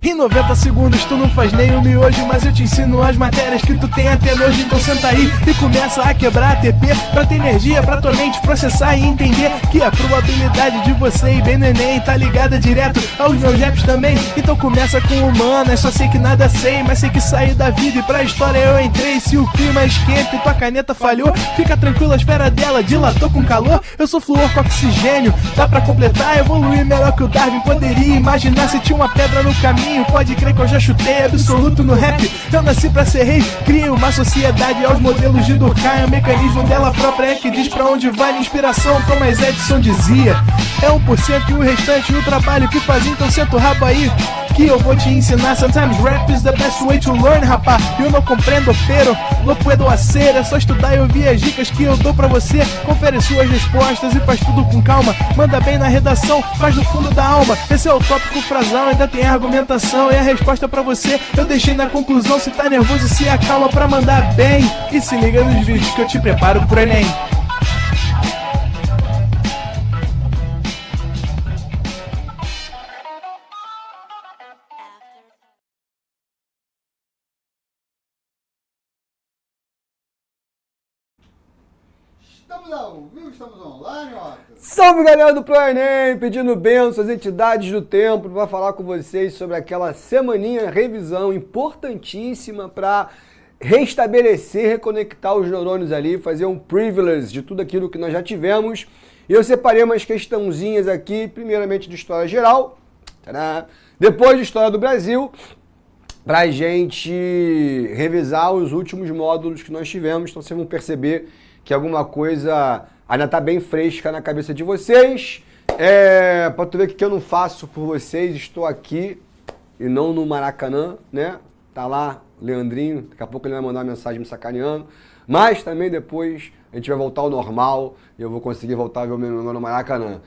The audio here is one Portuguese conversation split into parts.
Em 90 segundos tu não faz nem o miojo, mas eu te ensino as matérias que tu tem até nojo. Então senta aí e começa a quebrar ATP pra ter energia pra tua mente processar e entender que a probabilidade de você ir bem no Enem tá ligada direto aos meus raps também. Então começa com humanas, só sei que nada sei, mas sei que saí da vida e pra história eu entrei. Se o clima esquenta e tua caneta falhou, fica tranquilo, a esfera dela dilatou com calor. Eu sou flúor com oxigênio, dá pra completar, evoluir melhor que o Darwin poderia imaginar. Se tinha uma pedra no caminho, pode crer que eu já chutei absoluto no rap. Eu nasci pra ser rei, criei uma sociedade aos modelos de Durkheim. O mecanismo dela própria é que diz pra onde vai minha inspiração. Thomas Edison dizia: é 1% e o restante o trabalho que fazia. Então senta o rabo aí que eu vou te ensinar. Sometimes rap is the best way to learn, rapá. Eu não compreendo, pero não puedo hacer. É só estudar e ouvir as dicas que eu dou pra você. Confere suas respostas e faz tudo com calma. Manda bem na redação, faz do fundo da alma. Esse é o tópico frasal, ainda tem argumentação. E a resposta pra você eu deixei na conclusão. Se tá nervoso, se acalma pra mandar bem. E se liga nos vídeos que eu te preparo pro Enem. Estamos ao vivo, estamos online, ó. Salve, galera do Pro Enem, pedindo bênçãos às entidades do templo para falar com vocês sobre aquela semaninha revisão importantíssima para restabelecer, reconectar os neurônios ali, fazer um privilege de tudo aquilo que nós já tivemos. E eu separei umas questãozinhas aqui, primeiramente de história geral, depois de história do Brasil, para a gente revisar os últimos módulos que nós tivemos. Então vocês vão perceber que alguma coisa ainda tá bem fresca na cabeça de vocês. Pra tu ver que eu não faço por vocês, estou aqui e não no Maracanã, né? Tá lá, Leandrinho, daqui a pouco ele vai mandar uma mensagem me sacaneando. Mas também depois a gente vai voltar ao normal e eu vou conseguir voltar a ver o meu irmão no Maracanã.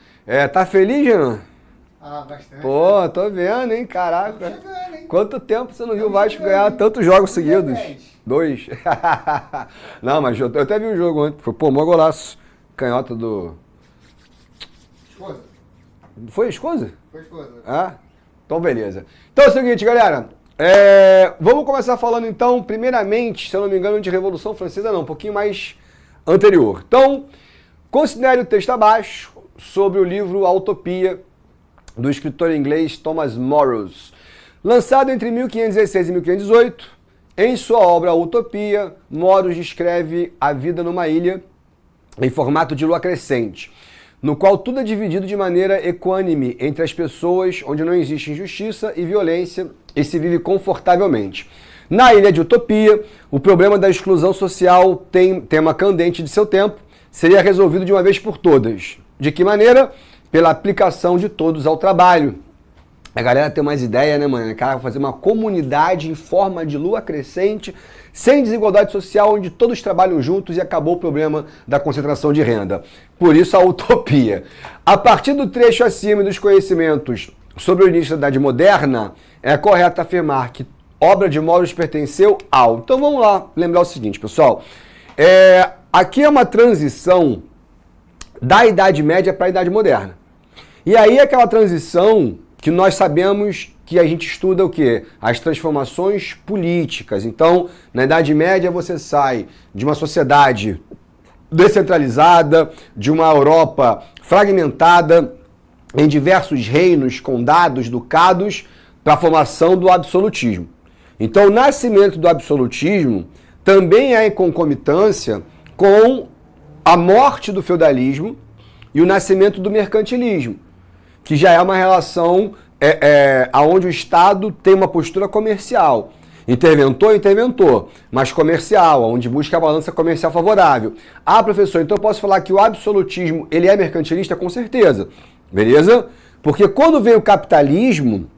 Tá feliz, Jean? Ah, bastante. Pô, tô vendo, hein? Caraca. Chegando, hein? Quanto tempo você não viu o Vasco ganhar tantos jogos seguidos? 2. Não, mas eu até vi o jogo ontem. Foi, pô, mó golaço. Canhota do... Esposa. Foi esposa? Foi esposa. Ah? Então, beleza. Então é o seguinte, galera. Vamos começar falando, então, primeiramente, se eu não me engano, de Revolução Francesa, não. Um pouquinho mais anterior. Então, considere o texto abaixo sobre o livro A Utopia, do escritor inglês Thomas Morrows. Lançado entre 1516 e 1518, em sua obra Utopia, Morrows descreve a vida numa ilha em formato de lua crescente, no qual tudo é dividido de maneira equânime entre as pessoas, onde não existe injustiça e violência e se vive confortavelmente. Na ilha de Utopia, o problema da exclusão social, tema candente de seu tempo, seria resolvido de uma vez por todas. De que maneira? Pela aplicação de todos ao trabalho. A galera tem mais ideia, né, mano? Cara, fazer uma comunidade em forma de lua crescente, sem desigualdade social, onde todos trabalham juntos e acabou o problema da concentração de renda. Por isso a utopia. A partir do trecho acima dos conhecimentos sobre o início da Idade Moderna, é correto afirmar que obra de Morrows pertenceu ao... Então vamos lá lembrar o seguinte, pessoal. Aqui é uma transição da Idade Média para a Idade Moderna. E aí aquela transição que nós sabemos que a gente estuda o quê? As transformações políticas. Então, na Idade Média você sai de uma sociedade descentralizada, de uma Europa fragmentada em diversos reinos, condados, ducados, para a formação do absolutismo. Então, o nascimento do absolutismo também é em concomitância com a morte do feudalismo e o nascimento do mercantilismo, que já é uma relação onde o Estado tem uma postura comercial. Interventor, mas comercial, onde busca a balança comercial favorável. Ah, professor, então eu posso falar que o absolutismo ele é mercantilista? Com certeza. Beleza? Porque quando vem o capitalismo,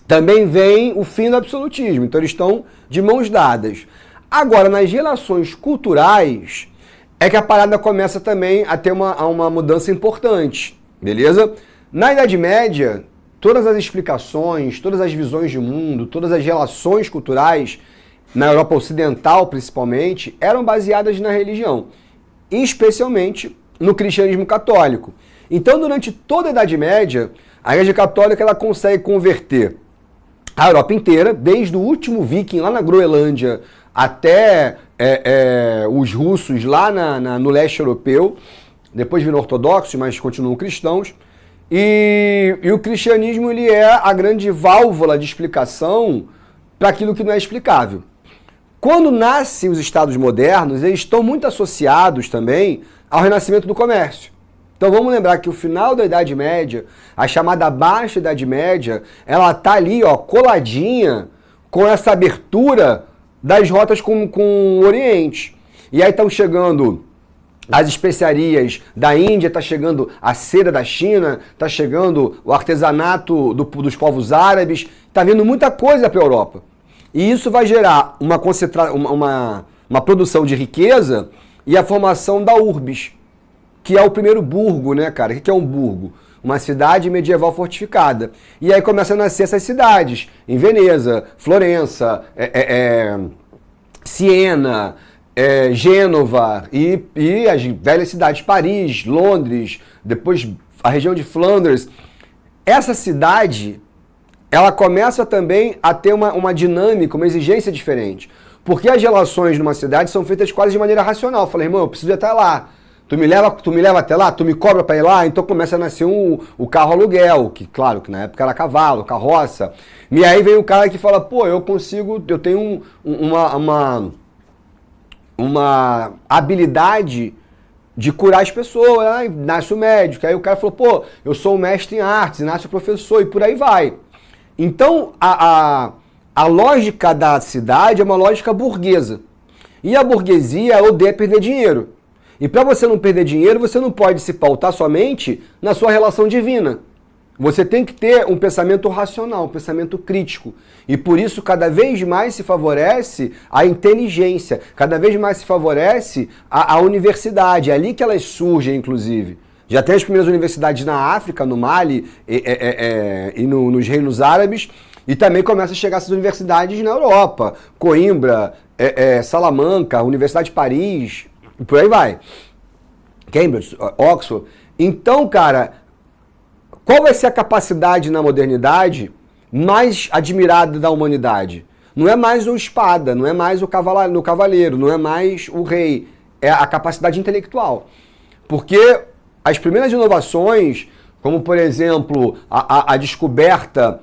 também vem o fim do absolutismo. Então eles estão de mãos dadas. Agora, nas relações culturais, é que a parada começa também a ter uma mudança importante. Beleza? Na Idade Média, todas as explicações, todas as visões de mundo, todas as relações culturais na Europa Ocidental principalmente, eram baseadas na religião, especialmente no cristianismo católico. Então, durante toda a Idade Média, a Igreja Católica ela consegue converter a Europa inteira, desde o último viking lá na Groenlândia até os russos lá no leste europeu, depois viram ortodoxos, mas continuam cristãos. E o cristianismo ele é a grande válvula de explicação para aquilo que não é explicável. Quando nascem os estados modernos, eles estão muito associados também ao renascimento do comércio. Então vamos lembrar que o final da Idade Média, a chamada Baixa Idade Média, ela está ali, ó, coladinha com essa abertura das rotas com o Oriente. E aí estão chegando as especiarias da Índia, está chegando a seda da China, está chegando o artesanato dos povos árabes, está vindo muita coisa para a Europa. E isso vai gerar uma produção de riqueza e a formação da urbis, que é o primeiro burgo, né, cara? O que é um burgo? Uma cidade medieval fortificada. E aí começam a nascer essas cidades, em Veneza, Florença, Siena, Gênova e as velhas cidades, Paris, Londres, depois a região de Flandres. Essa cidade, ela começa também a ter uma dinâmica, uma exigência diferente. Porque as relações numa cidade são feitas quase de maneira racional. Eu falei, irmão, eu preciso ir até lá. Tu me leva até lá? Tu me cobra para ir lá? Então começa a nascer o carro aluguel, que claro, que na época era cavalo, carroça. E aí vem o cara que fala, pô, eu tenho uma habilidade de curar as pessoas. Aí nasce o médico. Aí o cara falou, pô, eu sou um mestre em artes, nasce o professor e por aí vai. Então a lógica da cidade é uma lógica burguesa. E a burguesia odeia perder dinheiro. E para você não perder dinheiro, você não pode se pautar somente na sua relação divina. Você tem que ter um pensamento racional, um pensamento crítico. E por isso, cada vez mais se favorece a inteligência, cada vez mais se favorece a universidade. É ali que elas surgem, inclusive. Já tem as primeiras universidades na África, no Mali e nos reinos árabes. E também começa a chegar essas universidades na Europa. Coimbra, Salamanca, Universidade de Paris, e por aí vai. Cambridge, Oxford. Então, cara, qual vai ser a capacidade na modernidade mais admirada da humanidade? Não é mais o espada, não é mais o cavaleiro, não é mais o rei. É a capacidade intelectual. Porque as primeiras inovações, como por exemplo a descoberta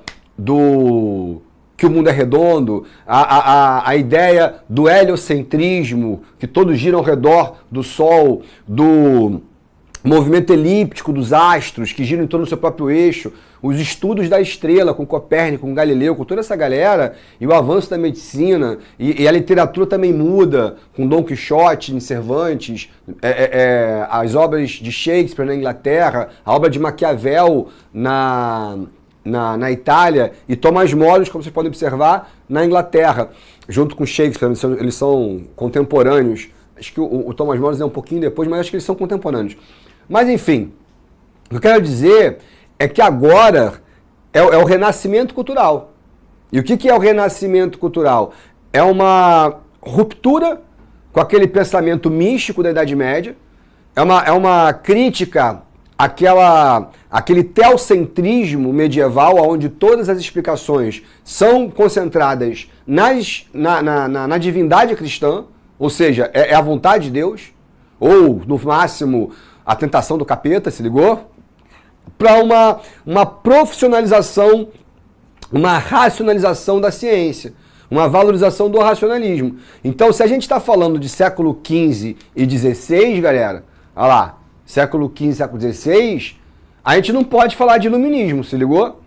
que o mundo é redondo, a ideia do heliocentrismo, que todos giram ao redor do Sol, do movimento elíptico dos astros, que giram em torno do seu próprio eixo, os estudos da estrela com Copérnico, com Galileu, com toda essa galera, e o avanço da medicina, e a literatura também muda, com Dom Quixote em Cervantes, as obras de Shakespeare na Inglaterra, a obra de Maquiavel na Itália, e Tomás Moro, como vocês podem observar, na Inglaterra, junto com Shakespeare. Eles são contemporâneos. Acho que o Tomás Moro é um pouquinho depois, mas acho que eles são contemporâneos. Mas enfim, o que eu quero dizer é que agora é o renascimento cultural. E o que é o renascimento cultural? É uma ruptura com aquele pensamento místico da Idade Média, é uma crítica aquele teocentrismo medieval, onde todas as explicações são concentradas na divindade cristã, ou seja, é a vontade de Deus, ou, no máximo, a tentação do capeta, se ligou? Para uma profissionalização, uma racionalização da ciência, uma valorização do racionalismo. Então, se a gente está falando de século XV e XVI, galera, olha lá, século XV, século XVI, a gente não pode falar de iluminismo, se ligou?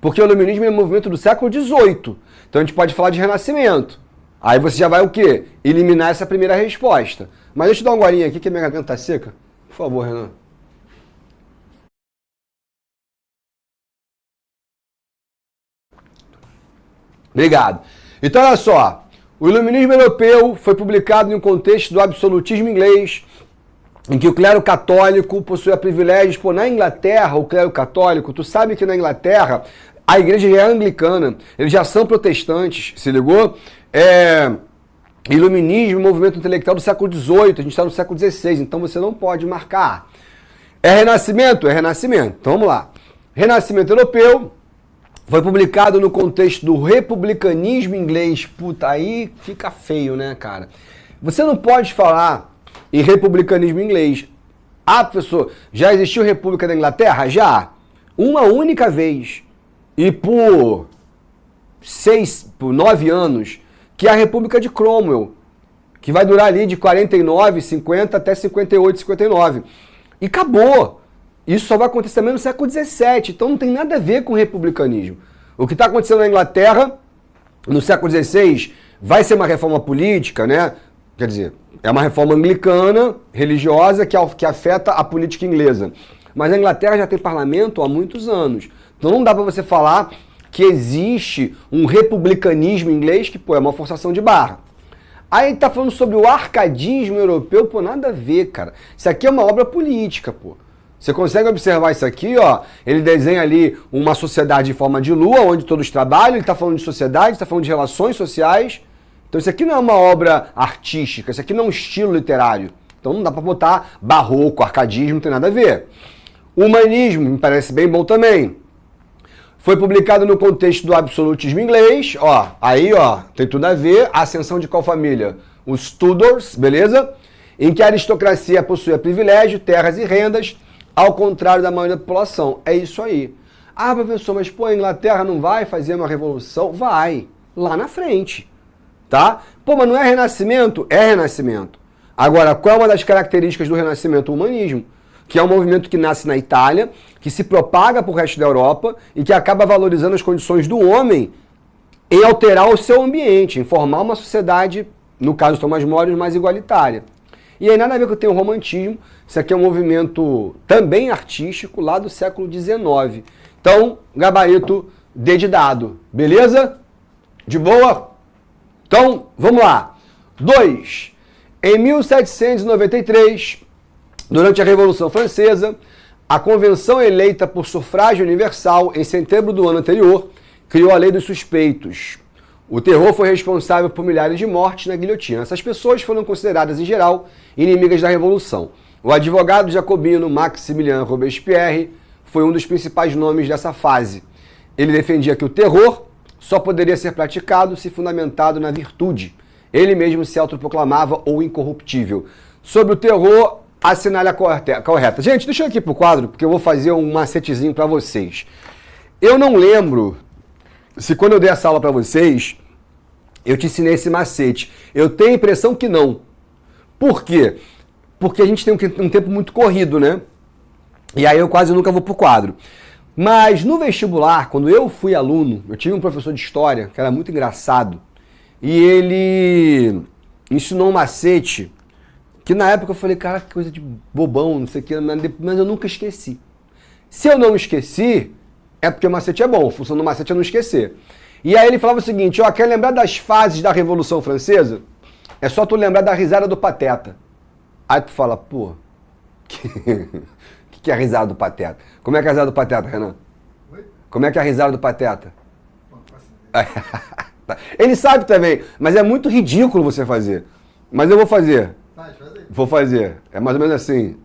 Porque o iluminismo é um movimento do século XVIII. Então a gente pode falar de renascimento. Aí você já vai o quê? Eliminar essa primeira resposta. Mas deixa eu dar uma golinha aqui que a minha garganta tá seca. Por favor, Renan. Obrigado. Então olha só, o iluminismo europeu foi publicado em um contexto do absolutismo inglês, em que o clero católico possuía privilégios. Pô, na Inglaterra, o clero católico, tu sabe que na Inglaterra a igreja é anglicana, eles já são protestantes, se ligou? Iluminismo, movimento intelectual do século XVIII, a gente está no século XVI, então você não pode marcar. É Renascimento? É Renascimento. Então vamos lá. Renascimento Europeu foi publicado no contexto do republicanismo inglês. Puta, aí fica feio, né, cara? Você não pode falar em republicanismo inglês. Ah, professor, já existiu República da Inglaterra? Já. Uma única vez. E por 9 anos, que é a República de Cromwell, que vai durar ali de 49, 50 até 58, 59. E acabou. Isso só vai acontecer também no século XVII, então não tem nada a ver com republicanismo. O que está acontecendo na Inglaterra, no século XVI, vai ser uma reforma política, né? Quer dizer, é uma reforma anglicana, religiosa, que afeta a política inglesa. Mas a Inglaterra já tem parlamento há muitos anos. Então não dá para você falar que existe um republicanismo inglês que, pô, é uma forçação de barra. Aí tá falando sobre o arcadismo europeu, pô, nada a ver, cara. Isso aqui é uma obra política, pô. Você consegue observar isso aqui, ó? Ele desenha ali uma sociedade em forma de lua, onde todos trabalham, ele tá falando de sociedade, tá falando de relações sociais. Então isso aqui não é uma obra artística, isso aqui não é um estilo literário. Então não dá pra botar barroco, arcadismo, não tem nada a ver. Humanismo, me parece bem bom também. Foi publicado no contexto do absolutismo inglês, ó, aí, ó, tem tudo a ver. A ascensão de qual família? Os Tudors, beleza? Em que a aristocracia possuía privilégio, terras e rendas, ao contrário da maioria da população. É isso aí. Ah, professor, mas pô, a Inglaterra não vai fazer uma revolução? Vai, lá na frente, tá? Pô, mas não é Renascimento? É Renascimento. Agora, qual é uma das características do Renascimento? O humanismo, que é um movimento que nasce na Itália, que se propaga para o resto da Europa e que acaba valorizando as condições do homem em alterar o seu ambiente, em formar uma sociedade, no caso do Thomas More, mais igualitária. E aí nada a ver com o romantismo, isso aqui é um movimento também artístico lá do século XIX. Então, gabarito D de dado, beleza? De boa? Então, vamos lá. 2. Em 1793... durante a Revolução Francesa, a convenção eleita por sufrágio universal em setembro do ano anterior criou a Lei dos Suspeitos. O terror foi responsável por milhares de mortes na guilhotina. Essas pessoas foram consideradas, em geral, inimigas da Revolução. O advogado jacobino Maximilien Robespierre foi um dos principais nomes dessa fase. Ele defendia que o terror só poderia ser praticado se fundamentado na virtude. Ele mesmo se autoproclamava o incorruptível. Sobre o terror, assinale a correta. Gente, deixa eu ir aqui pro quadro, porque eu vou fazer um macetezinho para vocês. Eu não lembro se quando eu dei essa aula para vocês, eu te ensinei esse macete. Eu tenho a impressão que não. Por quê? Porque a gente tem um tempo muito corrido, né? E aí eu quase nunca vou pro quadro. Mas no vestibular, quando eu fui aluno, eu tive um professor de história que era muito engraçado. E ele ensinou um macete que na época eu falei, cara, que coisa de bobão, não sei o que, mas eu nunca esqueci. Se eu não esqueci, é porque o macete é bom, a função do macete é não esquecer. E aí ele falava o seguinte, ó, quer lembrar das fases da Revolução Francesa? É só tu lembrar da risada do Pateta. Aí tu fala, pô, que é a risada do Pateta? Como é que é a risada do Pateta, Renan? Oi? Como é que é a risada do Pateta? Ele sabe também, mas é muito ridículo você fazer. Mas eu vou fazer. Vou fazer. É mais ou menos assim.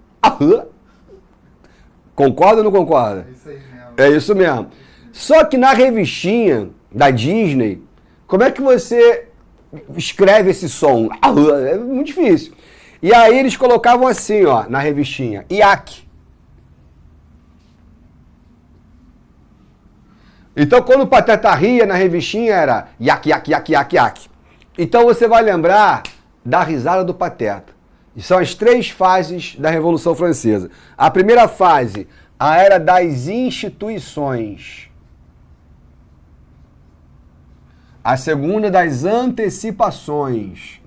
Concorda ou não concorda? É isso aí mesmo. É isso mesmo. Só que na revistinha da Disney, como é que você escreve esse som? É muito difícil. E aí eles colocavam assim, ó, na revistinha, iac. Então quando o Pateta ria na revistinha era iac, iac, iac, iac, iac. Então você vai lembrar da risada do Pateta. E são as 3 fases da Revolução Francesa. A primeira fase, a era das instituições. A segunda, das antecipações.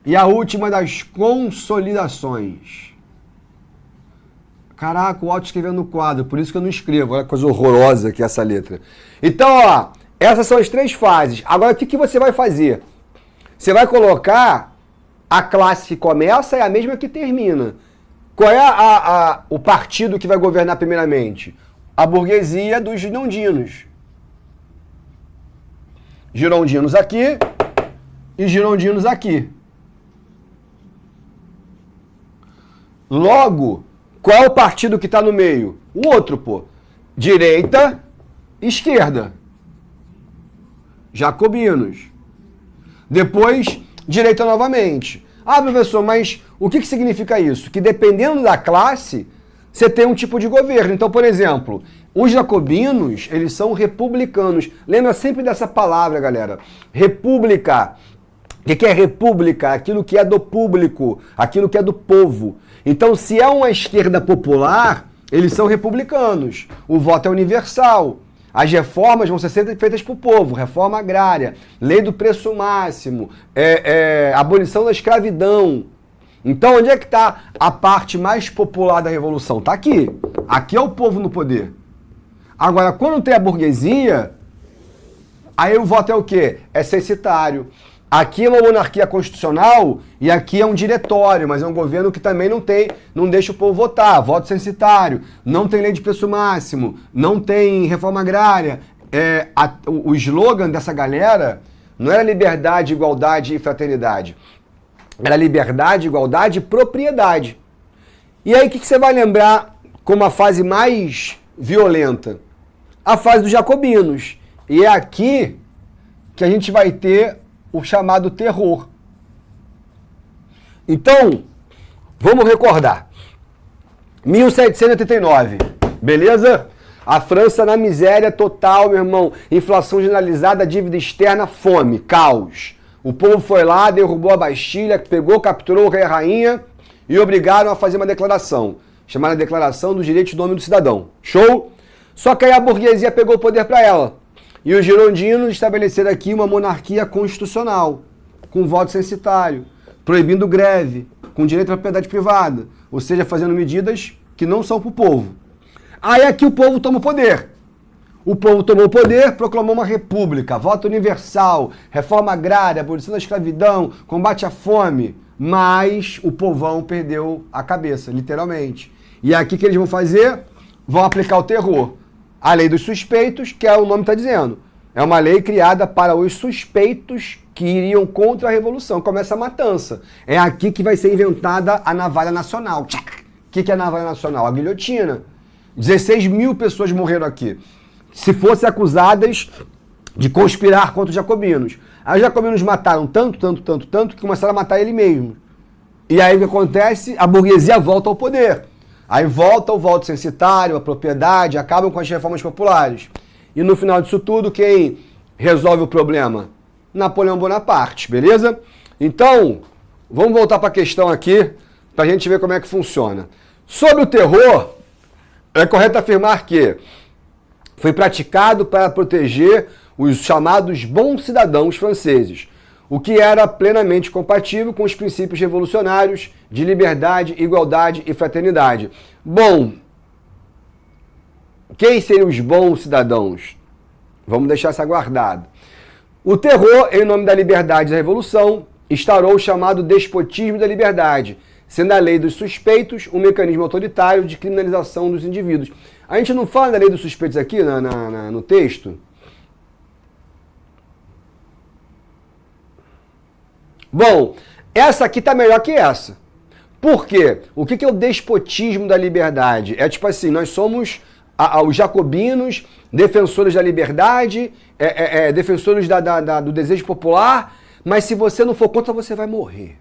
E a última, das consolidações. Caraca, o Otto escreveu no quadro, por isso que eu não escrevo. Olha que coisa horrorosa que é essa letra. Então, ó, essas são as 3 fases. Agora, o que você vai fazer? Você vai colocar a classe que começa e a mesma que termina. Qual é o partido que vai governar primeiramente? A burguesia dos ginondinos. girondinos aqui e girondinos aqui. Logo, qual é o partido que está no meio? O outro, pô. Direita, esquerda. Jacobinos. Depois, direita novamente. Ah, professor, mas o que significa isso? Que dependendo da classe, você tem um tipo de governo. Então, por exemplo, os jacobinos, eles são republicanos. Lembra sempre dessa palavra, galera. República. O que é república? Aquilo que é do público, aquilo que é do povo. Então, se é uma esquerda popular, eles são republicanos. O voto é universal. As reformas vão ser sempre feitas para o povo. Reforma agrária, lei do preço máximo, abolição da escravidão. Então, onde é que está a parte mais popular da revolução? Está aqui. Aqui é o povo no poder. Agora, quando tem a burguesia, aí o voto é o quê? É censitário. Aqui é uma monarquia constitucional e aqui é um diretório, mas é um governo que também não deixa o povo votar, voto censitário, não tem lei de preço máximo, não tem reforma agrária. O slogan dessa galera não era liberdade, igualdade e fraternidade. Era liberdade, igualdade e propriedade. E aí o que você vai lembrar como a fase mais violenta? A fase dos jacobinos. E é aqui que a gente vai ter o chamado terror. Então, vamos recordar. 1789, beleza? A França na miséria total, meu irmão. Inflação generalizada, dívida externa, fome, caos. O povo foi lá, derrubou a Bastilha, pegou, capturou o rei e a rainha e obrigaram a fazer uma declaração, chamada Declaração dos Direitos do Homem e do Cidadão. Show? Só que aí a burguesia pegou o poder para ela. E os girondinos estabeleceram aqui uma monarquia constitucional, com voto censitário, proibindo greve, com direito à propriedade privada, ou seja, fazendo medidas que não são para o povo. Aí aqui o povo toma o poder. O povo tomou o poder, proclamou uma república, voto universal, reforma agrária, abolição da escravidão, combate à fome, mas o povão perdeu a cabeça, literalmente. E aqui o que eles vão fazer? Vão aplicar o terror. A lei dos suspeitos, que é o nome está dizendo. É uma lei criada para os suspeitos que iriam contra a revolução. Começa a matança. É aqui que vai ser inventada a navalha nacional. O que é a navalha nacional? A guilhotina. 16 mil pessoas morreram aqui. Se fossem acusadas de conspirar contra os jacobinos. Aí os jacobinos mataram tanto, que começaram a matar ele mesmo. E aí o que acontece? A burguesia volta ao poder. Aí volta o voto censitário, a propriedade, acabam com as reformas populares. E no final disso tudo, quem resolve o problema? Napoleão Bonaparte, beleza? Então, vamos voltar para a questão aqui, para a gente ver como é que funciona. Sobre o terror, é correto afirmar que foi praticado para proteger os chamados bons cidadãos franceses, o que era plenamente compatível com os princípios revolucionários de liberdade, igualdade e fraternidade. Bom, quem seriam os bons cidadãos? Vamos deixar isso aguardado. O terror, em nome da liberdade e da revolução, instaurou o chamado despotismo da liberdade, sendo a lei dos suspeitos um mecanismo autoritário de criminalização dos indivíduos. A gente não fala da lei dos suspeitos aqui no texto? Bom, essa aqui tá melhor que essa. Por quê? O que é o despotismo da liberdade? É tipo assim, nós somos os jacobinos, defensores da liberdade, defensores do desejo popular, mas se você não for contra, você vai morrer.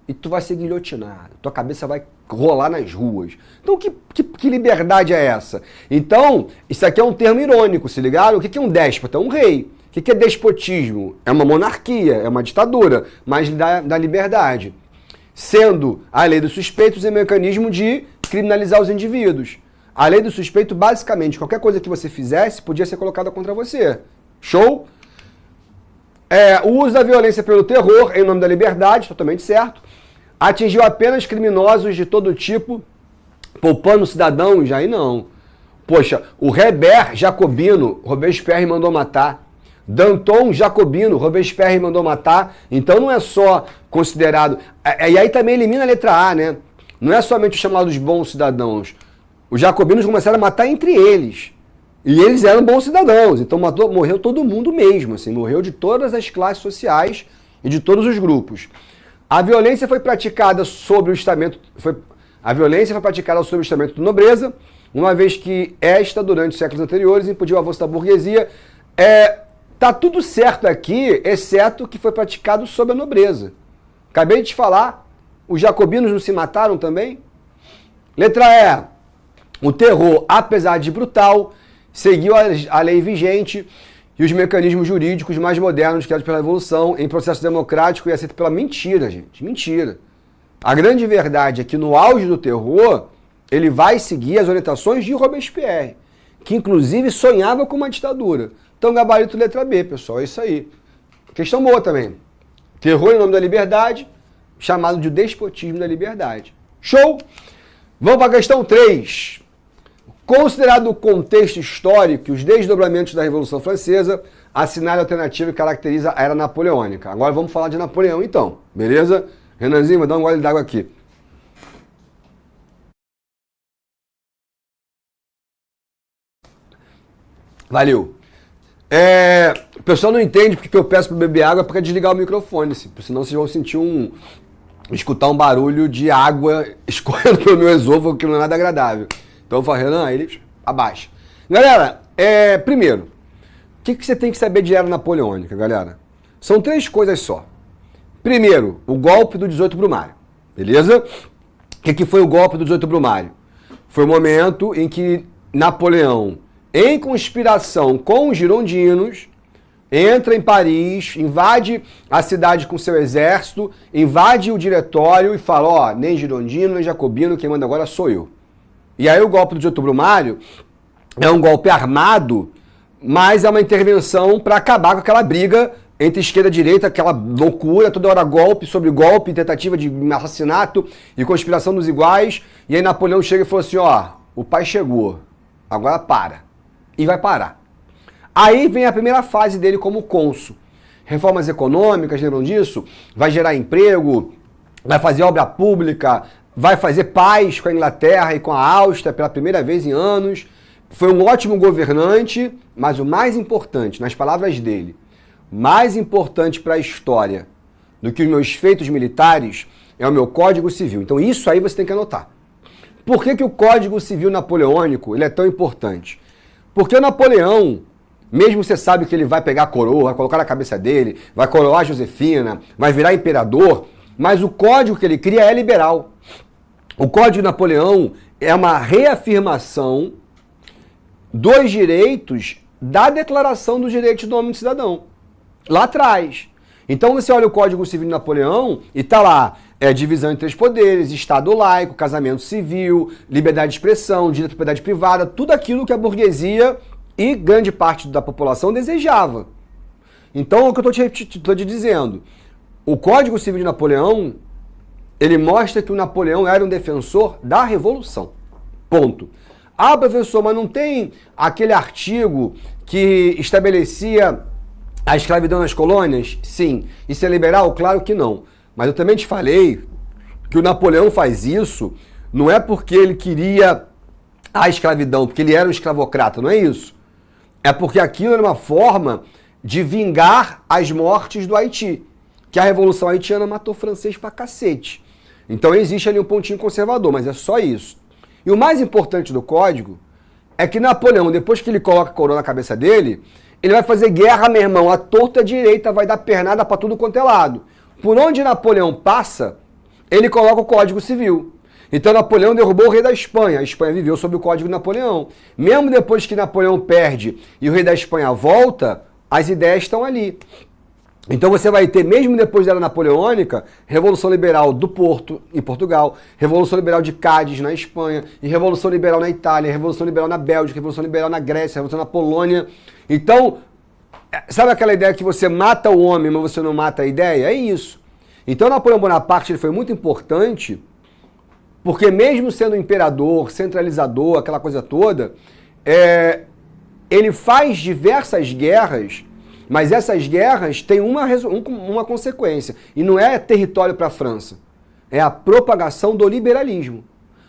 E tu vai ser guilhotinado, tua cabeça vai rolar nas ruas. Então, que liberdade é essa? Então, isso aqui é um termo irônico, se ligaram? O que é um déspota? É um rei. O que é despotismo? É uma monarquia, é uma ditadura, mas da liberdade. Sendo a lei dos suspeitos um mecanismo de criminalizar os indivíduos. A lei do suspeito, basicamente, qualquer coisa que você fizesse podia ser colocada contra você. Show? O uso da violência pelo terror, em nome da liberdade, totalmente certo. Atingiu apenas criminosos de todo tipo, poupando cidadãos, aí não. Poxa, o Reber jacobino, Robespierre mandou matar. Danton jacobino, Robespierre mandou matar. Então não é só considerado... E aí também elimina a letra A, né? Não é somente o chamado dos bons cidadãos. Os jacobinos começaram a matar entre eles. E eles eram bons cidadãos, então morreu todo mundo mesmo, assim, morreu de todas as classes sociais e de todos os grupos. A violência foi praticada sobre o estamento, de nobreza, uma vez que esta, durante os séculos anteriores, impediu o avanço da burguesia. Tá tudo certo aqui, exceto que foi praticado sobre a nobreza. Acabei de te falar, os jacobinos não se mataram também? Letra E. O terror, apesar de brutal, seguiu a lei vigente e os mecanismos jurídicos mais modernos criados pela Revolução em processo democrático e aceito pela mentira, gente. Mentira. A grande verdade é que no auge do terror, ele vai seguir as orientações de Robespierre, que inclusive sonhava com uma ditadura. Então, gabarito letra B, pessoal, é isso aí. Questão boa também. Terror em nome da liberdade, chamado de despotismo da liberdade. Show? Vamos para a questão 3. Considerado o contexto histórico e os desdobramentos da Revolução Francesa, assinale a alternativa que caracteriza a Era Napoleônica. Agora vamos falar de Napoleão, então. Beleza? Renanzinho, vou dar um gole d'água aqui. Valeu. O pessoal não entende porque eu peço para beber água para desligar o microfone, assim, senão vocês vão sentir escutar um barulho de água escorrendo pelo meu esôfago, que não é nada agradável. Então eu falo, Renan, ele abaixa. Galera, primeiro, o que você tem que saber de Era Napoleônica, galera? São 3 coisas só. Primeiro, o golpe do 18 Brumário, beleza? O que foi o golpe do 18 Brumário? Foi o momento em que Napoleão, em conspiração com os girondinos, entra em Paris, invade a cidade com seu exército, invade o diretório e fala, nem girondino, nem jacobino, quem manda agora sou eu. E aí o golpe do 18 Brumário é um golpe armado, mas é uma intervenção para acabar com aquela briga entre esquerda e direita, aquela loucura, toda hora golpe sobre golpe, tentativa de assassinato e conspiração dos iguais. E aí Napoleão chega e falou assim, o pai chegou, agora para. E vai parar. Aí vem a primeira fase dele como cônsul. Reformas econômicas, lembram disso? Vai gerar emprego, vai fazer obra pública, vai fazer paz com a Inglaterra e com a Áustria pela primeira vez em anos. Foi um ótimo governante, mas o mais importante, nas palavras dele, mais importante para a história do que os meus feitos militares é o meu Código Civil. Então isso aí você tem que anotar. Por que o Código Civil napoleônico ele é tão importante? Porque o Napoleão, mesmo você sabe que ele vai pegar a coroa, vai colocar na cabeça dele, vai coroar a Josefina, vai virar imperador, mas o código que ele cria é liberal. O Código de Napoleão é uma reafirmação dos direitos da Declaração dos Direitos do Homem e do Cidadão, lá atrás. Então você olha o Código Civil de Napoleão e está lá, divisão em 3 poderes, Estado laico, casamento civil, liberdade de expressão, direito à propriedade privada, tudo aquilo que a burguesia e grande parte da população desejava. Então, é o que eu estou te dizendo. O Código Civil de Napoleão, ele mostra que o Napoleão era um defensor da Revolução. Ponto. Ah, professor, mas não tem aquele artigo que estabelecia a escravidão nas colônias? Sim. Isso é liberal? Claro que não. Mas eu também te falei que o Napoleão faz isso não é porque ele queria a escravidão, porque ele era um escravocrata, não é isso? É porque aquilo era uma forma de vingar as mortes do Haiti, que a Revolução Haitiana matou francês pra cacete. Então existe ali um pontinho conservador, mas é só isso. E o mais importante do código é que Napoleão, depois que ele coloca a coroa na cabeça dele, ele vai fazer guerra, meu irmão, a torta direita vai dar pernada pra tudo quanto é lado. Por onde Napoleão passa, ele coloca o Código Civil. Então Napoleão derrubou o rei da Espanha. A Espanha viveu sob o Código de Napoleão. Mesmo depois que Napoleão perde e o rei da Espanha volta, as ideias estão ali. Então você vai ter, mesmo depois da Era Napoleônica, Revolução Liberal do Porto, em Portugal, Revolução Liberal de Cádiz, na Espanha, e Revolução Liberal na Itália, Revolução Liberal na Bélgica, Revolução Liberal na Grécia, Revolução na Polônia. Então, sabe aquela ideia que você mata o homem, mas você não mata a ideia? É isso. Então Napoleão Bonaparte ele foi muito importante, porque mesmo sendo imperador, centralizador, aquela coisa toda, ele faz diversas guerras, mas essas guerras têm uma consequência, e não é território para a França, é a propagação do liberalismo.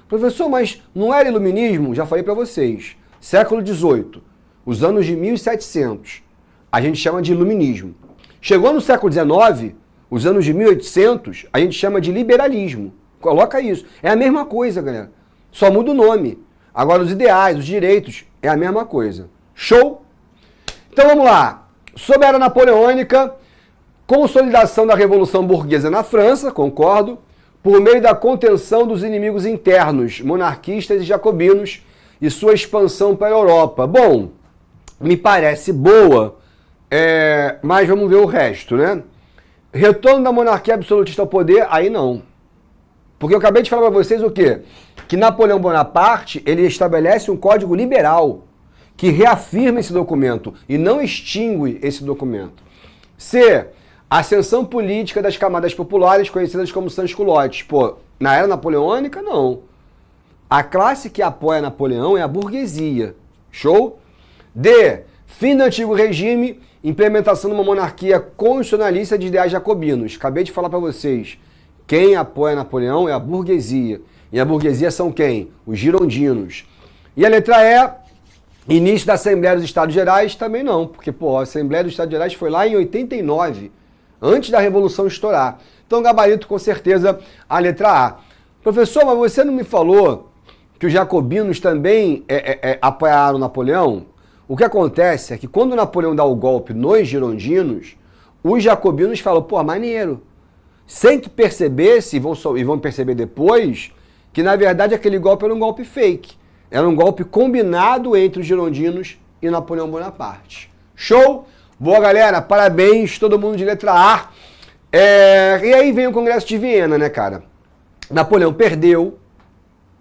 Professor, mas não era iluminismo? Já falei para vocês, século XVIII. os anos de 1700, a gente chama de iluminismo. Chegou no século XIX, os anos de 1800, a gente chama de liberalismo. Coloca isso. É a mesma coisa, galera. Só muda o nome. Agora, os ideais, os direitos, é a mesma coisa. Show? Então, vamos lá. Sob a era napoleônica, consolidação da Revolução Burguesa na França, concordo, por meio da contenção dos inimigos internos, monarquistas e jacobinos, e sua expansão para a Europa. Bom, me parece boa, mas vamos ver o resto, né? Retorno da monarquia absolutista ao poder, aí não. Porque eu acabei de falar para vocês o quê? Que Napoleão Bonaparte, ele estabelece um código liberal que reafirma esse documento e não extingue esse documento. C. Ascensão política das camadas populares conhecidas como sans-culottes. Pô, na era napoleônica, não. A classe que apoia Napoleão é a burguesia. Show? D. Fim do antigo regime, implementação de uma monarquia constitucionalista de ideais jacobinos. Acabei de falar para vocês. Quem apoia Napoleão é a burguesia. E a burguesia são quem? Os girondinos. E a letra E. Início da Assembleia dos Estados Gerais, também não. Porque, pô, a Assembleia dos Estados Gerais foi lá em 89. Antes da Revolução estourar. Então, gabarito, com certeza, a letra A. Professor, mas você não me falou que os jacobinos também apoiaram Napoleão? O que acontece é que quando Napoleão dá o golpe nos girondinos, os jacobinos falam, pô, maneiro. Sem que percebesse, e vão perceber depois, que na verdade aquele golpe era um golpe fake. Era um golpe combinado entre os girondinos e Napoleão Bonaparte. Show? Boa, galera, parabéns, todo mundo de letra A. E aí vem o Congresso de Viena, né, cara? Napoleão perdeu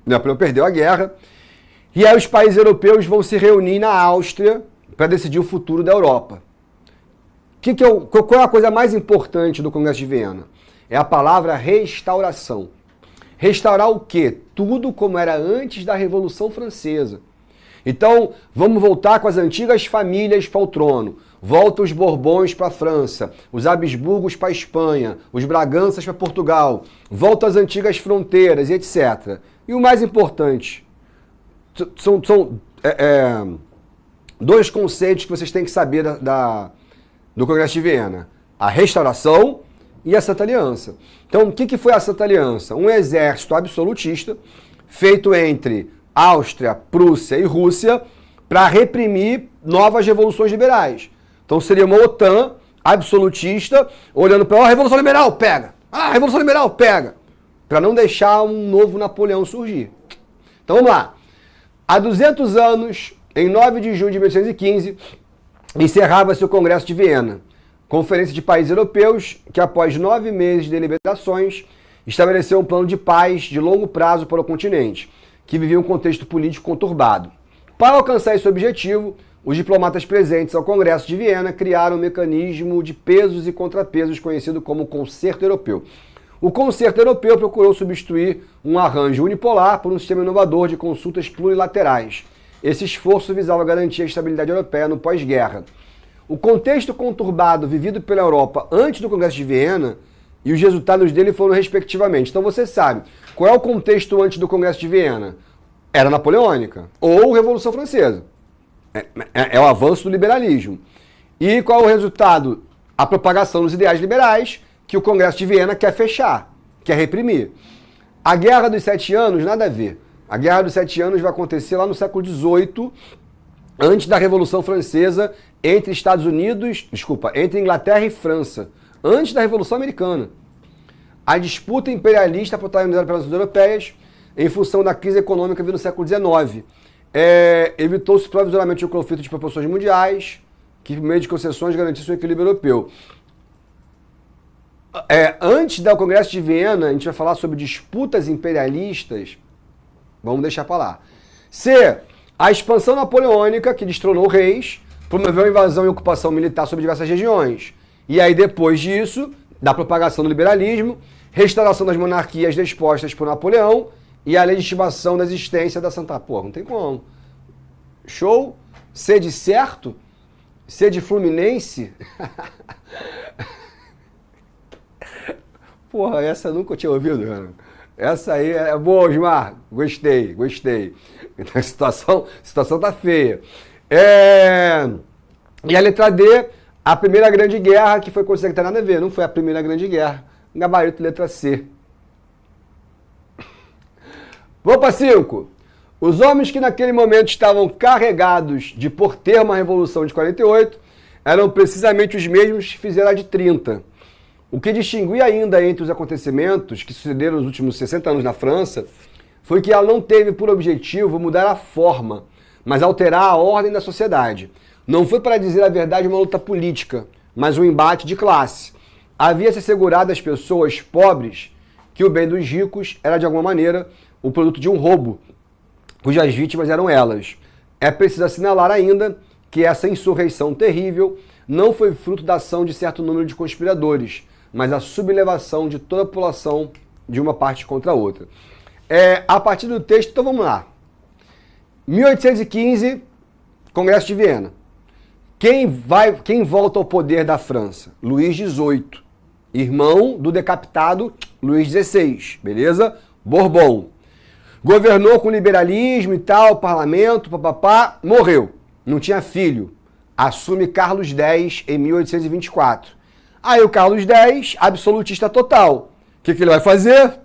a guerra, e aí os países europeus vão se reunir na Áustria para decidir o futuro da Europa. Qual é a coisa mais importante do Congresso de Viena? É a palavra restauração. Restaurar o quê? Tudo como era antes da Revolução Francesa. Então, vamos voltar com as antigas famílias para o trono. Volta os Borbões para a França, os Habsburgos para a Espanha, os Braganças para Portugal. Volta as antigas fronteiras e etc. E o mais importante, são dois conceitos que vocês têm que saber do Congresso de Viena. A restauração e a Santa Aliança. Então, o que foi a Santa Aliança? Um exército absolutista feito entre Áustria, Prússia e Rússia para reprimir novas revoluções liberais. Então seria uma OTAN absolutista olhando para a Revolução Liberal, pega! Ah, Revolução Liberal, pega! Para não deixar um novo Napoleão surgir. Então vamos lá. Há 200 anos, em 9 de junho de 1815, encerrava-se o Congresso de Viena, conferência de países europeus que, após 9 meses de deliberações, estabeleceu um plano de paz de longo prazo para o continente, que vivia um contexto político conturbado. Para alcançar esse objetivo, os diplomatas presentes ao Congresso de Viena criaram um mecanismo de pesos e contrapesos conhecido como Concerto Europeu. O Concerto Europeu procurou substituir um arranjo unipolar por um sistema inovador de consultas plurilaterais. Esse esforço visava garantir a estabilidade europeia no pós-guerra. O contexto conturbado vivido pela Europa antes do Congresso de Viena e os resultados dele foram respectivamente. Então você sabe, qual é o contexto antes do Congresso de Viena? Era napoleônica ou Revolução Francesa. É o avanço do liberalismo. E qual é o resultado? A propagação dos ideais liberais que o Congresso de Viena quer fechar, quer reprimir. A Guerra dos 7 Anos, nada a ver. A Guerra dos 7 Anos vai acontecer lá no século XVIII, antes da Revolução Francesa, entre Inglaterra e França, antes da Revolução Americana. A disputa imperialista protagonizada pelas nações europeias, em função da crise econômica vindo no século XIX. Evitou-se provisoriamente o conflito de proporções mundiais, que, por meio de concessões, garantisse o equilíbrio europeu. Antes do Congresso de Viena, a gente vai falar sobre disputas imperialistas. Vamos deixar para lá. C. A expansão napoleônica, que destronou reis, promoveu a invasão e ocupação militar sobre diversas regiões. E aí, depois disso, da propagação do liberalismo, restauração das monarquias dispostas por Napoleão e a legitimação da existência da Santa... Pô, não tem como. Show? C de certo? C de Fluminense? Porra, essa eu nunca tinha ouvido, cara. Essa aí é boa, Osmar. Gostei. Então a situação tá feia. E a letra D, a Primeira Grande Guerra, que foi considerada, que tem nada a ver, não foi a Primeira Grande Guerra. Gabarito, letra C. Vamos para 5. Os homens que naquele momento estavam carregados de por ter uma revolução de 48 eram precisamente os mesmos que fizeram a de 30. O que distinguia ainda entre os acontecimentos que sucederam nos últimos 60 anos na França foi que ela não teve por objetivo mudar a forma, mas alterar a ordem da sociedade. Não foi, para dizer a verdade, uma luta política, mas um embate de classe. Havia se assegurado às pessoas pobres que o bem dos ricos era, de alguma maneira, o produto de um roubo, cujas vítimas eram elas. É preciso assinalar ainda que essa insurreição terrível não foi fruto da ação de certo número de conspiradores, mas a sublevação de toda a população de uma parte contra a outra. A partir do texto, então vamos lá. 1815, Congresso de Viena. Quem volta ao poder da França? Luís XVIII, irmão do decapitado Luís XVI, beleza? Bourbon. Governou com liberalismo e tal, parlamento, papapá, morreu. Não tinha filho. Assume Carlos X em 1824. Aí o Carlos X, absolutista total. O que ele vai fazer?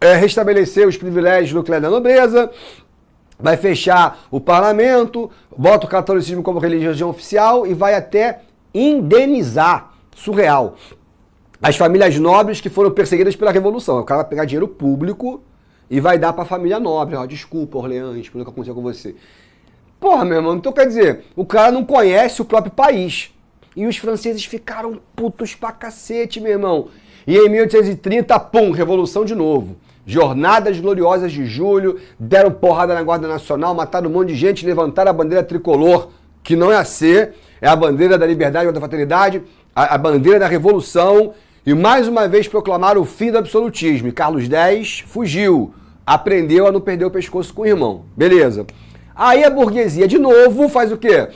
Restabelecer os privilégios do clã da nobreza, vai fechar o parlamento, bota o catolicismo como religião oficial e vai até indenizar, surreal, as famílias nobres que foram perseguidas pela Revolução. O cara vai pegar dinheiro público e vai dar pra família nobre. Desculpa, Orleans, pelo que aconteceu com você. Porra, meu irmão, então quer dizer, o cara não conhece o próprio país. E os franceses ficaram putos pra cacete, meu irmão. E em 1830, pum, revolução de novo. Jornadas gloriosas de julho, deram porrada na Guarda Nacional, mataram um monte de gente, levantaram a bandeira tricolor, que não é a C, é a bandeira da liberdade e da fraternidade, a bandeira da revolução, e mais uma vez proclamaram o fim do absolutismo. E Carlos X fugiu, aprendeu a não perder o pescoço com o irmão. Beleza. Aí a burguesia, de novo, faz o quê?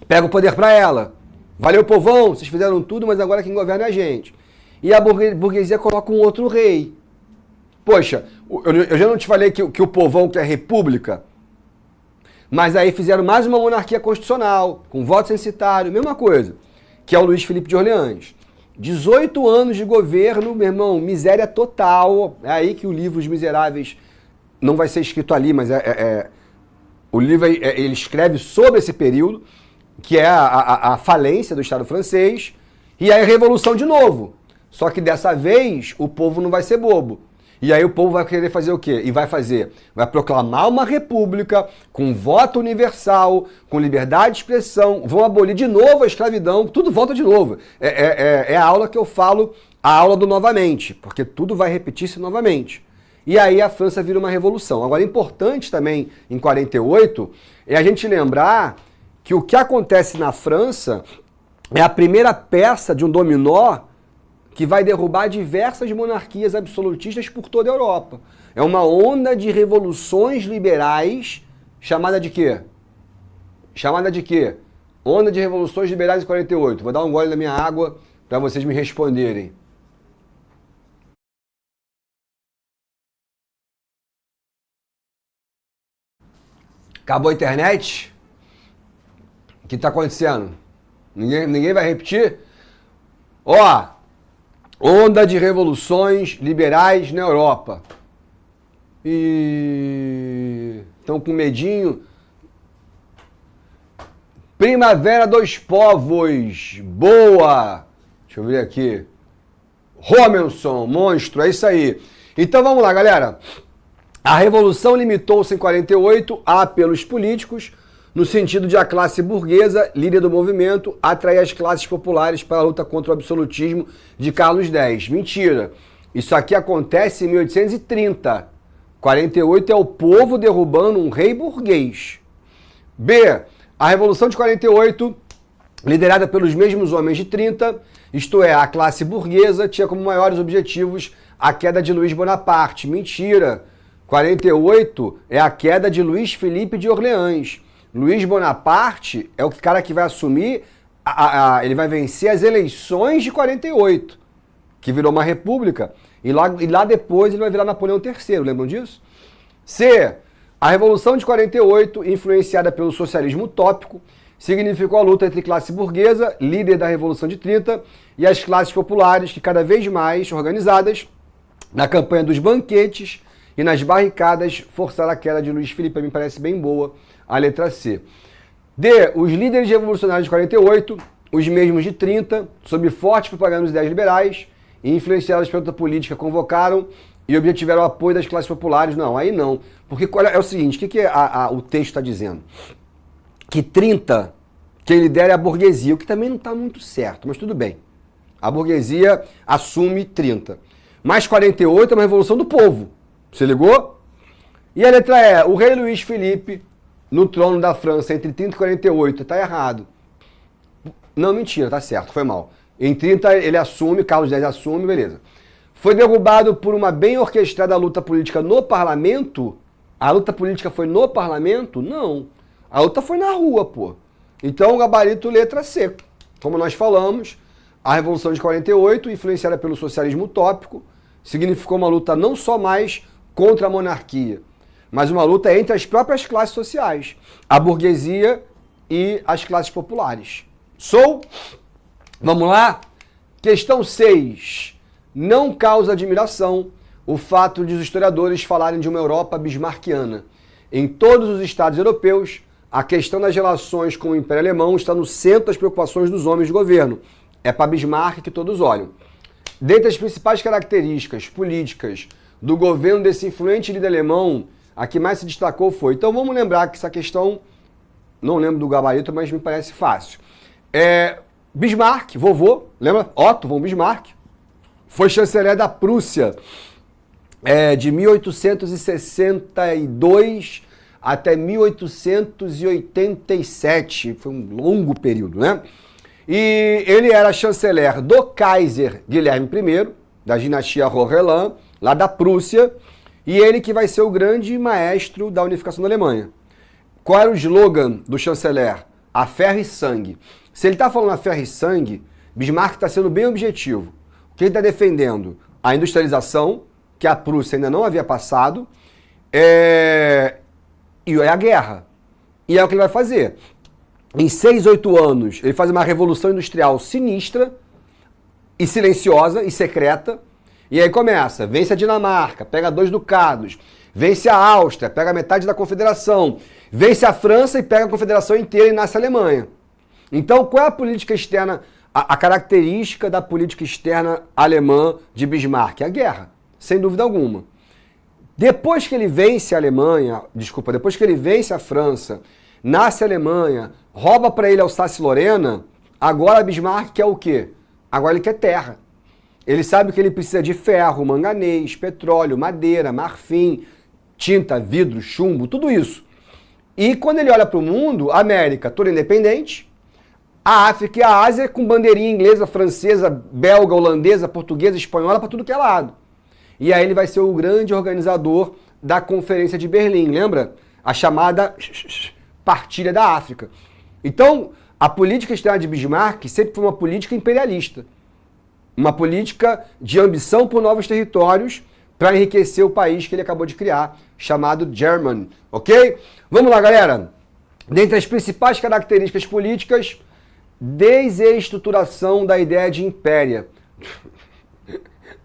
Pega o poder pra ela. Valeu, povão, vocês fizeram tudo, mas agora quem governa é a gente. E a burguesia coloca um outro rei. Poxa, eu já não te falei que o povão quer república? Mas aí fizeram mais uma monarquia constitucional, com voto censitário, mesma coisa, que é o Luís Felipe de Orleans. 18 anos de governo, meu irmão, miséria total. É aí que o livro Os Miseráveis não vai ser escrito ali, mas o livro ele escreve sobre esse período, que é a falência do Estado francês, e aí a revolução de novo. Só que dessa vez o povo não vai ser bobo. E aí o povo vai querer fazer o quê? E vai proclamar uma república com voto universal, com liberdade de expressão, vão abolir de novo a escravidão, tudo volta de novo. É a aula que eu falo, a aula do novamente, porque tudo vai repetir-se novamente. E aí a França vira uma revolução. Agora, importante também, em 48, é a gente lembrar que o que acontece na França é a primeira peça de um dominó que vai derrubar diversas monarquias absolutistas por toda a Europa. É uma onda de revoluções liberais, chamada de quê? Chamada de quê? Onda de revoluções liberais em 48. Vou dar um gole na minha água para vocês me responderem. Acabou a internet? O que está acontecendo? Ninguém vai repetir? Onda de revoluções liberais na Europa. E estão com medinho. Primavera dos Povos. Boa! Deixa eu ver aqui. Romanson, monstro, é isso aí. Então vamos lá, galera. A revolução limitou-se em 48 a apelos políticos, no sentido de a classe burguesa, líder do movimento, atrair as classes populares para a luta contra o absolutismo de Carlos X. Mentira. Isso aqui acontece em 1830. 48 é o povo derrubando um rei burguês. B. A Revolução de 48, liderada pelos mesmos homens de 30, isto é, a classe burguesa, tinha como maiores objetivos a queda de Luís Bonaparte. Mentira. 48 é a queda de Luís Felipe de Orleans. Luís Bonaparte é o cara que vai assumir, ele vai vencer as eleições de 48, que virou uma república, e lá depois ele vai virar Napoleão III, lembram disso? C. A Revolução de 48, influenciada pelo socialismo utópico, significou a luta entre classe burguesa, líder da Revolução de 30, e as classes populares, que cada vez mais organizadas, na campanha dos banquetes e nas barricadas, forçaram a queda de Luiz Felipe. Me parece bem boa a letra C. D. Os líderes revolucionários de 48, os mesmos de 30, sob forte propaganda dos ideias liberais e influenciados pela luta política, convocaram e obtiveram o apoio das classes populares. Não, aí não. Porque olha, é o seguinte, o que o texto está dizendo? Que 30, quem lidera é a burguesia, o que também não está muito certo, mas tudo bem. A burguesia assume 30. Mas 48 é uma revolução do povo. Você ligou? E a letra E, o rei Luís Felipe, no trono da França, entre 30 e 48, está errado. Não, mentira, tá certo, foi mal. Em 30 ele assume, Carlos X assume, beleza. Foi derrubado por uma bem orquestrada luta política no parlamento? A luta política foi no parlamento? Não. A luta foi na rua, pô. Então, gabarito letra C. Como nós falamos, a Revolução de 48, influenciada pelo socialismo utópico, significou uma luta não só mais contra a monarquia, mas uma luta entre as próprias classes sociais, a burguesia e as classes populares. Vamos lá? Questão 6. Não causa admiração o fato de os historiadores falarem de uma Europa bismarckiana. Em todos os estados europeus, a questão das relações com o Império Alemão está no centro das preocupações dos homens de governo. É para Bismarck que todos olham. Dentre as principais características políticas do governo desse influente líder alemão, a que mais se destacou foi... Então vamos lembrar que essa questão, não lembro do gabarito, mas me parece fácil. Bismarck, vovô, lembra? Otto von Bismarck, foi chanceler da Prússia de 1862 até 1887. Foi um longo período, né? E ele era chanceler do Kaiser Guilherme I, da dinastia Hohenlohe, lá da Prússia, e ele que vai ser o grande maestro da unificação da Alemanha. Qual era o slogan do chanceler? A ferro e sangue. Se ele está falando a ferro e sangue, Bismarck está sendo bem objetivo. O que ele está defendendo? A industrialização, que a Prússia ainda não havia passado, e a guerra. E é o que ele vai fazer. Em 6, 8 anos, ele faz uma revolução industrial sinistra e silenciosa e secreta. E aí começa, vence a Dinamarca, pega 2 ducados, vence a Áustria, pega metade da Confederação, vence a França e pega a Confederação inteira e nasce a Alemanha. Então, qual é a política externa, a característica da política externa alemã de Bismarck? A guerra, sem dúvida alguma. Depois que ele vence a Alemanha, depois que ele vence a França, nasce a Alemanha, rouba para ele Alsácia-Lorena, agora Bismarck quer o quê? Agora ele quer terra. Ele sabe que ele precisa de ferro, manganês, petróleo, madeira, marfim, tinta, vidro, chumbo, tudo isso. E quando ele olha para o mundo, a América toda independente, a África e a Ásia com bandeirinha inglesa, francesa, belga, holandesa, portuguesa, espanhola, para tudo que é lado. E aí ele vai ser o grande organizador da Conferência de Berlim, lembra? A chamada Partilha da África. Então, a política externa de Bismarck sempre foi uma política imperialista. Uma política de ambição por novos territórios para enriquecer o país que ele acabou de criar, chamado German, ok? Vamos lá, galera. Dentre as principais características políticas, desestruturação da ideia de império.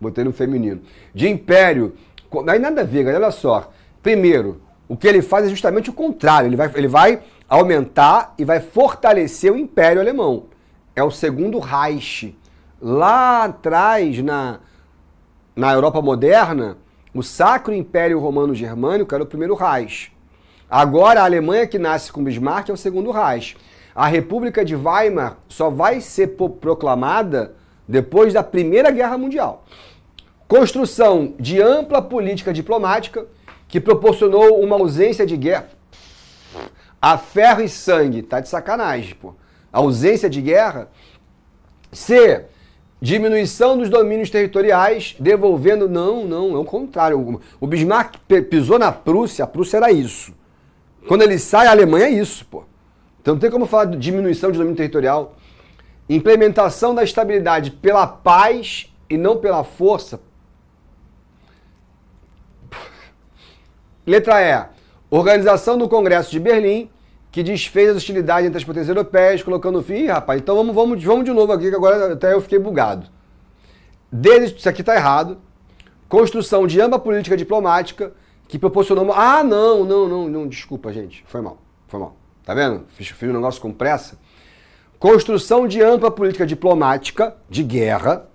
Botei no feminino. De império. Aí nada a ver, galera, olha só. Primeiro, o que ele faz é justamente o contrário. Ele vai aumentar e vai fortalecer o Império Alemão. É o segundo Reich. Lá atrás, na Europa moderna, o Sacro Império Romano Germânico era o primeiro Reich. Agora, a Alemanha que nasce com Bismarck é o segundo Reich. A República de Weimar só vai ser proclamada depois da Primeira Guerra Mundial. Construção de ampla política diplomática que proporcionou uma ausência de guerra a ferro e sangue. Tá de sacanagem, pô. Ausência de guerra. C. Diminuição dos domínios territoriais, devolvendo... Não, é o contrário. O Bismarck pisou na Prússia, a Prússia era isso. Quando ele sai, a Alemanha é isso, pô. Então não tem como falar de diminuição de domínio territorial. Implementação da estabilidade pela paz e não pela força. Letra E. Organização do Congresso de Berlim, que desfez as hostilidades entre as potências europeias, colocando fim... Ih, rapaz, então vamos de novo aqui, que agora até eu fiquei bugado. Isso aqui está errado. Construção de ampla política diplomática, que proporcionou... Ah, não, desculpa, gente. Foi mal. Tá vendo? Fiz um negócio com pressa. Construção de ampla política diplomática de guerra,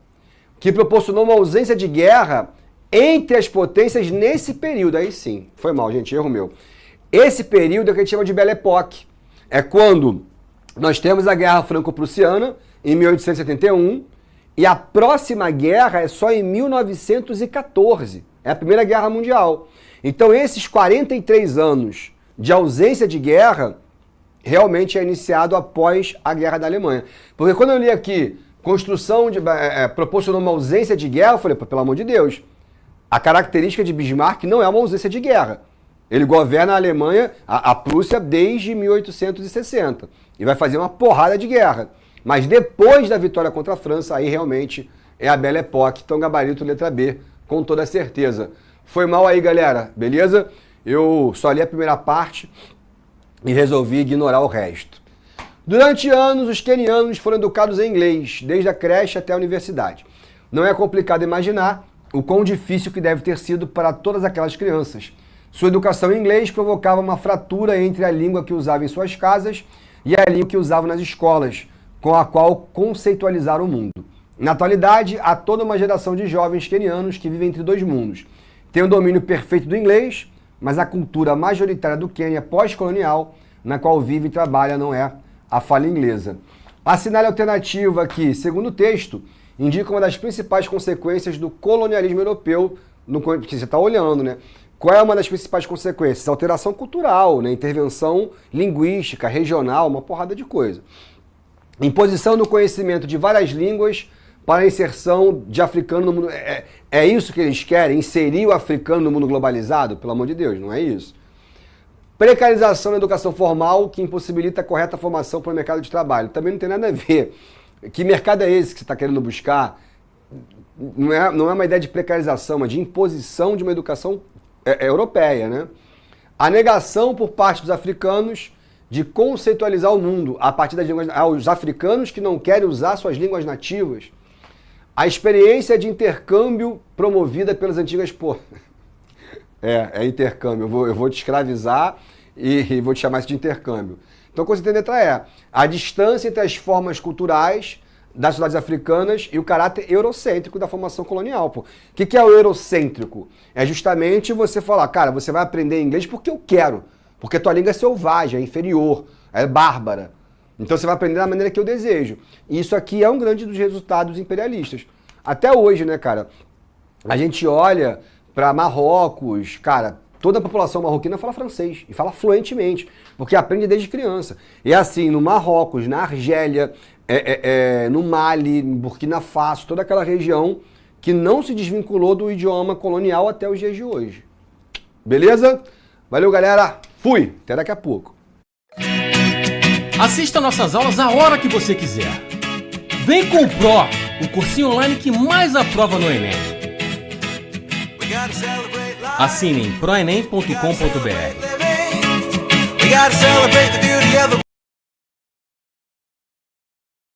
que proporcionou uma ausência de guerra entre as potências nesse período. Aí sim, foi mal, gente, erro meu. Esse período é o que a gente chama de Belle Époque. É quando nós temos a Guerra Franco-Prussiana, em 1871, e a próxima guerra é só em 1914. É a Primeira Guerra Mundial. Então, esses 43 anos de ausência de guerra realmente é iniciado após a Guerra da Alemanha. Porque quando eu li aqui, proporcionou uma ausência de guerra, eu falei, pelo amor de Deus, a característica de Bismarck não é uma ausência de guerra. Ele governa a Alemanha, a Prússia, desde 1860. E vai fazer uma porrada de guerra. Mas depois da vitória contra a França, aí realmente é a Belle Époque. Então, gabarito letra B, com toda certeza. Foi mal aí, galera, beleza? Eu só li a primeira parte e resolvi ignorar o resto. Durante anos, os quenianos foram educados em inglês, desde a creche até a universidade. Não é complicado imaginar o quão difícil que deve ter sido para todas aquelas crianças. Sua educação em inglês provocava uma fratura entre a língua que usavam em suas casas e a língua que usavam nas escolas, com a qual conceitualizaram o mundo. Na atualidade, há toda uma geração de jovens quenianos que vivem entre dois mundos. Tem o domínio perfeito do inglês, mas a cultura majoritária do Quênia pós-colonial, na qual vive e trabalha, não é a fala inglesa. Assinale a alternativa que, segundo o texto, indica uma das principais consequências do colonialismo europeu, que você está olhando, né? Qual é uma das principais consequências? Alteração cultural, né? Intervenção linguística, regional, uma porrada de coisa. Imposição do conhecimento de várias línguas para a inserção de africano no mundo. É isso que eles querem? Inserir o africano no mundo globalizado? Pelo amor de Deus, não é isso. Precarização da educação formal que impossibilita a correta formação para o mercado de trabalho. Também não tem nada a ver. Que mercado é esse que você está querendo buscar? Não é uma ideia de precarização, mas de imposição de uma educação europeia, né? A negação por parte dos africanos de conceitualizar o mundo a partir das línguas... Os africanos que não querem usar suas línguas nativas. A experiência de intercâmbio promovida pelas antigas... É intercâmbio. Eu vou te escravizar e vou te chamar isso de intercâmbio. Então, quando você tem a letra E, a distância entre as formas culturais das sociedades africanas e o caráter eurocêntrico da formação colonial. Pô. O que é o eurocêntrico? É justamente você falar, cara, você vai aprender inglês porque eu quero, porque a tua língua é selvagem, é inferior, é bárbara. Então você vai aprender da maneira que eu desejo. E isso aqui é um grande dos resultados imperialistas. Até hoje, né, cara? A gente olha para Marrocos, cara... Toda a população marroquina fala francês, e fala fluentemente, porque aprende desde criança. E assim, no Marrocos, na Argélia, no Mali, em Burkina Faso, toda aquela região que não se desvinculou do idioma colonial até os dias de hoje. Beleza? Valeu, galera. Fui. Até daqui a pouco. Assista nossas aulas a hora que você quiser. Vem com o Pro, o cursinho online que mais aprova no Enem. Assine em proenem.com.br.